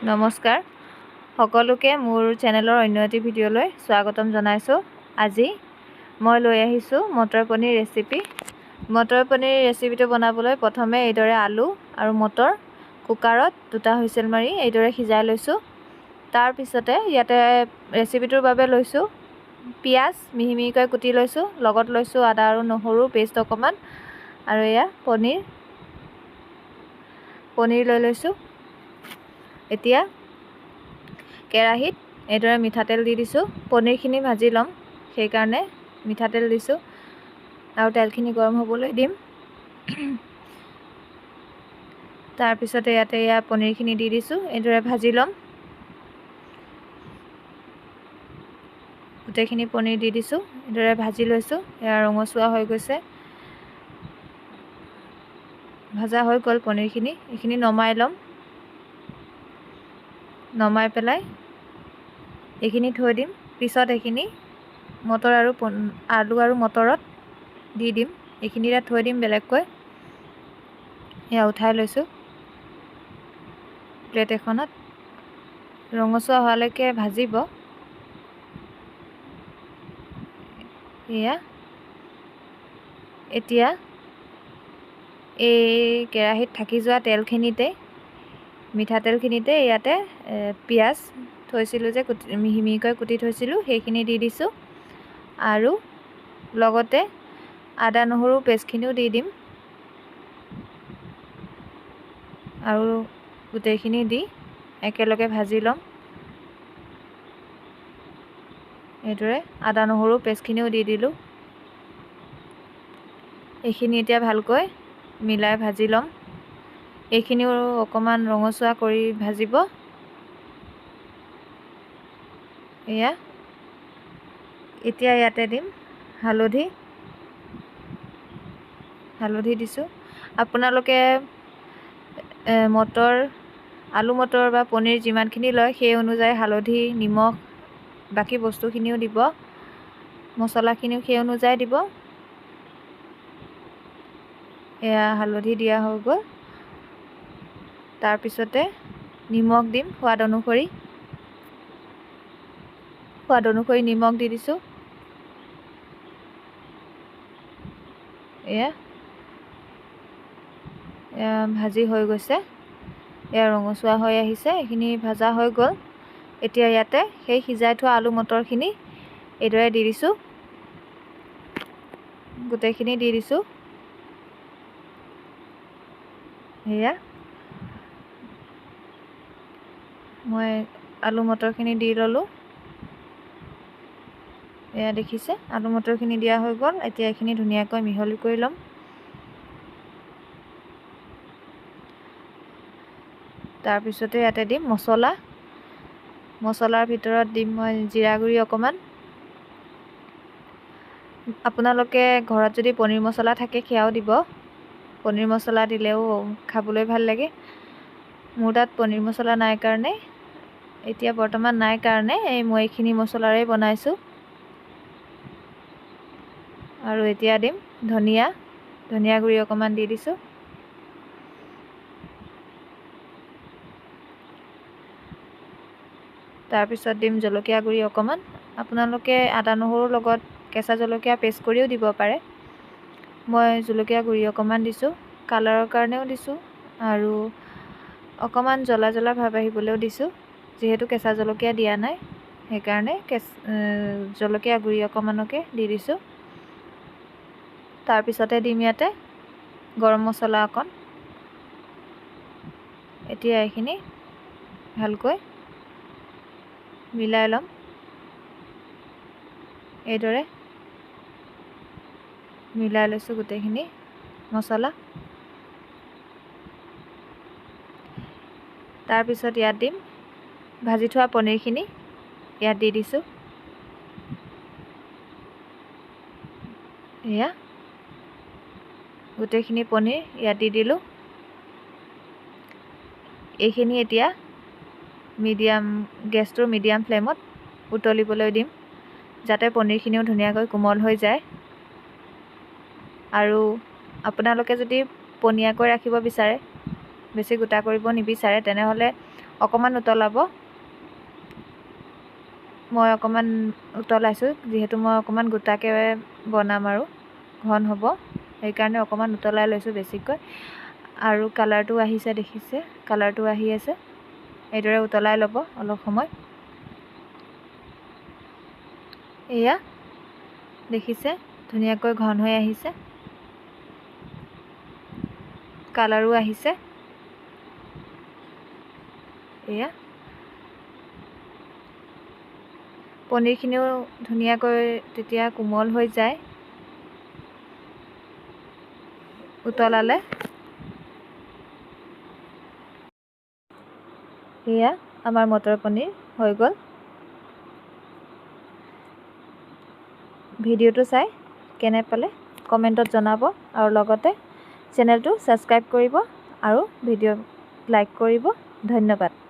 নমস্কাৰ সকলোকে মোৰ চেনেলৰ অন্য এটি ভিডিঅ'লৈ স্বাগতম জনাইছোঁ। আজি মই লৈ আহিছোঁ motor paneer recipe. Motor paneer ৰেচিপিটো বনাবলৈ প্ৰথমে এইদৰে আলু আৰু মটৰ কুকাৰত 2টা হুইচেল মাৰি এইদৰে সিজাই লৈছোঁ। তাৰ পিছতে ইয়াতে ৰেচিপিটোৰ বাবে লৈছোঁ পিঁয়াজ মিহি মিহিকৈ কুটি লৈছোঁ, লগত লৈছোঁ আদা আৰু নহৰু পেষ্ট অকণমান, আৰু এয়া পনীৰ লৈ লৈছোঁ। এতিয়া কেৰাহীত এইদৰে মিঠাতেল দি দিছোঁ। পনীৰখিনি ভাজি ল'ম, সেইকাৰণে মিঠাতেল দিছোঁ আৰু তেলখিনি গৰম হ'বলৈ দিম। তাৰপিছতে ইয়াতে পনীৰখিনি দি দিছোঁ, এইদৰে ভাজি ল'ম। গোটেইখিনি পনীৰ দি দিছোঁ, এইদৰে ভাজি লৈছোঁ। এয়া ৰঙচুৱা হৈ গৈছে, ভাজা হৈ গ'ল পনীৰখিনি। এইখিনি নমাই ল'ম, নমাই পেলাই এইখিনি থৈ দিম। পিছত এইখিনি মটৰ আৰু আলু আৰু মটৰত দি দিম। এইখিনি এতিয়া থৈ দিম বেলেগকৈ। এয়া উঠাই লৈছোঁ প্লেট এখনত। ৰঙচুৱা হোৱালৈকে ভাজিব। এতিয়া এই কেৰাহীত থাকি যোৱা তেলখিনিতে, মিঠাতেলখিনিতে ইয়াতে পিঁয়াজ থৈছিলোঁ যে মিহি মিহিকৈ কুটি থৈছিলোঁ, সেইখিনি দি দিছোঁ আৰু লগতে আদা নহৰু পেষ্টখিনিও দি দিম। আৰু গোটেইখিনি দি একেলগে ভাজি ল'ম। এইদৰে আদা নহৰু পেষ্টখিনিও দি দিলোঁ। এইখিনি এতিয়া ভালকৈ মিলাই ভাজি ল'ম। এইখিনিও অকণমান ৰঙচুৱা কৰি ভাজিব। এতিয়া ইয়াতে দিম হালধি দিছোঁ। আপোনালোকে আলু মটৰ বা পনীৰ যিমানখিনি লয় সেই অনুযায়ী হালধি, নিমখ, বাকী বস্তুখিনিও দিব, মছলাখিনিও সেই অনুযায়ী দিব। এয়া হালধি দিয়া হৈ গ'ল। তাৰপিছতে নিমখ দিম সোৱাদ অনুসৰি নিমখ দি দিছোঁ। এয়া ভাজি হৈ গৈছে, এয়া ৰঙচুৱা হৈ আহিছে। এইখিনি ভাজা হৈ গ'ল। এতিয়া ইয়াতে সেই সিজাই থোৱা আলু মটৰখিনি এইদৰে দি দিছোঁ, গোটেইখিনি দি দিছোঁ। মই আলু মটৰখিনি দি ল'লোঁ। এয়া দেখিছে, আলু মটৰখিনি দিয়া হৈ গ'ল। এতিয়া এইখিনি ধুনীয়াকৈ মিহলি কৰি ল'ম। তাৰপিছতে ইয়াতে দিম মছলাৰ ভিতৰত দিম মই জিৰা গুড়ি অকণমান। আপোনালোকে ঘৰত যদি পনীৰ মছলা থাকে সেয়াও দিব। পনীৰ মছলা দিলেও খাবলৈ ভাল লাগে। মোৰ তাত পনীৰ মছলা নাই কাৰণে, এতিয়া বৰ্তমান নাই কাৰণে মই এইখিনি মছলাৰে বনাইছোঁ। আৰু এতিয়া দিম ধনিয়া গুড়ি অকণমান দি দিছোঁ। তাৰপিছত দিম জলকীয়া গুড়ি অকণমান। আপোনালোকে আদা নহৰুৰ লগত কেঁচা জলকীয়া পেষ্ট কৰিও দিব পাৰে। মই জলকীয়া গুড়ি অকণমান দিছোঁ, কালাৰৰ কাৰণেও দিছোঁ আৰু অকণমান জ্বলা ভাৱ আহিবলৈও দিছোঁ। যিহেতু কেঁচা জলকীয়া দিয়া নাই, সেইকাৰণে জলকীয়া গুড়ি অকণমানকে দি দিছোঁ। তাৰপিছতে দিম ইয়াতে গৰম মছলা অকণ। এতিয়া এইখিনি ভালকৈ মিলাই ল'ম। এইদৰে মিলাই লৈছোঁ গোটেইখিনি মছলা। তাৰপিছত ইয়াত দিম ভাজি থোৱা পনীৰখিনি, ইয়াত দি দিছোঁ। গোটেইখিনি পনীৰ ইয়াত দি দিলোঁ। এইখিনি এতিয়া গেছটোৰ মিডিয়াম ফ্লেমত উতলিবলৈ দিম, যাতে পনীৰখিনিও ধুনীয়াকৈ কোমল হৈ যায়। আৰু আপোনালোকে যদি পনীয়াকৈ ৰাখিব বিচাৰে, বেছি গোটা কৰিব নিবিচাৰে, তেনেহ'লে অকণমান উতলাব। মই অকণমান উতলাইছোঁ, যিহেতু মই অকণমান গোটাকৈ বনাম আৰু ঘন হ'ব, সেইকাৰণে অকণমান উতলাই লৈছোঁ বেছিকৈ। আৰু কালাৰটো আহিছে, দেখিছে কালাৰটো আহি আছে। এইদৰে উতলাই ল'ব অলপ সময়। এয়া দেখিছে ধুনীয়াকৈ ঘন হৈ আহিছে, কালাৰো আহিছে। এয়া পনীৰখিনিও ধুনীয়াকৈ তেতিয়া কোমল হৈ যায় উতলালে। এয়া আমাৰ মটৰ পনীৰ হৈ গ'ল। ভিডিঅ'টো চাই কেনে পালে কমেণ্টত জনাব, আৰু লগতে চেনেলটো ছাবস্ক্ৰাইব কৰিব আৰু ভিডিঅ' লাইক কৰিব। ধন্যবাদ।